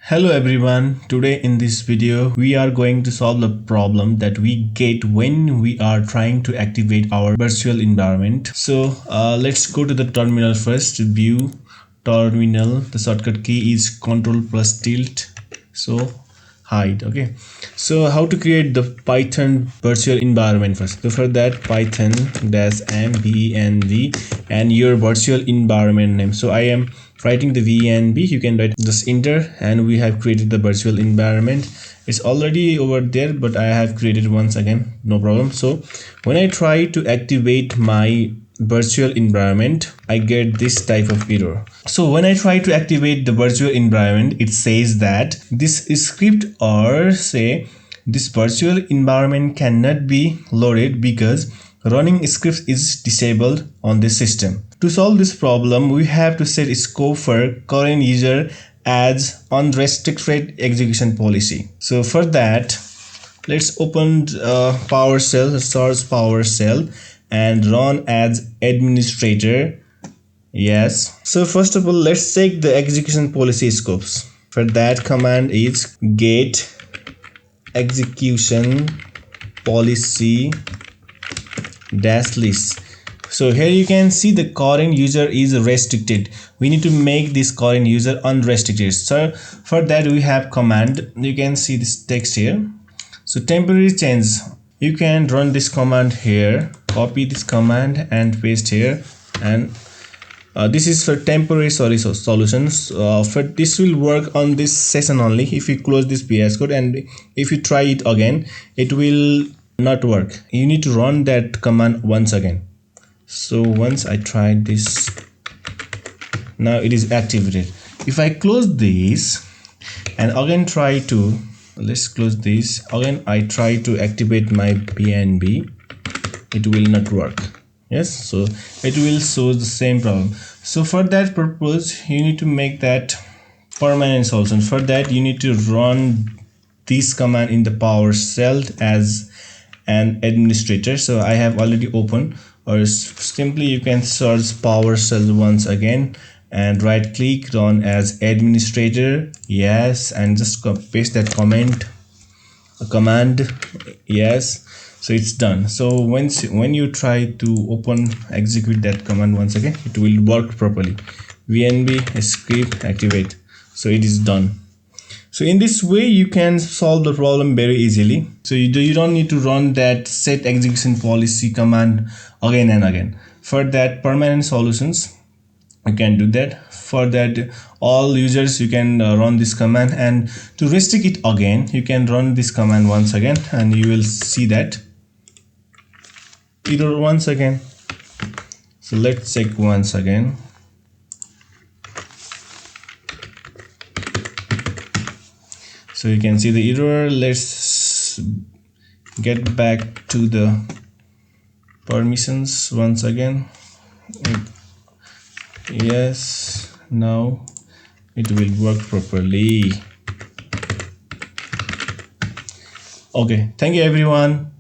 Hello everyone, today in this video we are going to solve the problem that we get when we are trying to activate our virtual environment. So let's go to the terminal first. View terminal, the shortcut key is Ctrl+Tilt, so hide. Okay, so how to create the Python virtual environment first. So for that, python -mvenv and your virtual environment name. So I am writing the venv, you can write just enter, and we have created the virtual environment. It's already over there, but I have created once again, no problem. So when I try to activate my virtual environment, I get this type of error. So when I try to activate the virtual environment, it says that this script, or say this virtual environment, cannot be loaded because running scripts is disabled on this system. To solve this problem, we have to set scope for CurrentUser as unrestricted execution policy. So for that, let's open PowerShell, source PowerShell, and run as administrator. Yes. So first of all, let's check the execution policy scopes. For that, command is get execution policy -list. So here you can see the current user is restricted. We need to make this current user unrestricted. So for that, we have command. You can see this text here. So temporary change, you can run this command here, copy this command and paste here, and this is for temporary solutions. For this will work on this session only. If you close this VSCode and if you try it again, it will not work. You need to run that command once again. So once I tried this, now it is activated. If I close this and again try to, let's close this again, I try to activate my BNB, it will not work. Yes, so it will show the same problem. So for that purpose, you need to make that permanent solution. For that, you need to run this command in the PowerShell as an administrator. So I have already opened, or simply you can search PowerShell once again and right click, run as administrator. Yes, and just paste that command. Yes, so it's done. So when you try to execute that command once again, it will work properly. VNB script activate. So it is done. So in this way, you can solve the problem very easily. So you don't need to run that set execution policy command again and again. For that permanent solutions, you can do that. For that, all users, you can run this command, and to restrict it again, you can run this command once again, and you will see that error once again. So let's check once again. So you can see the error. Let's get back to the permissions once again. Yes, now it will work properly. Okay, thank you everyone.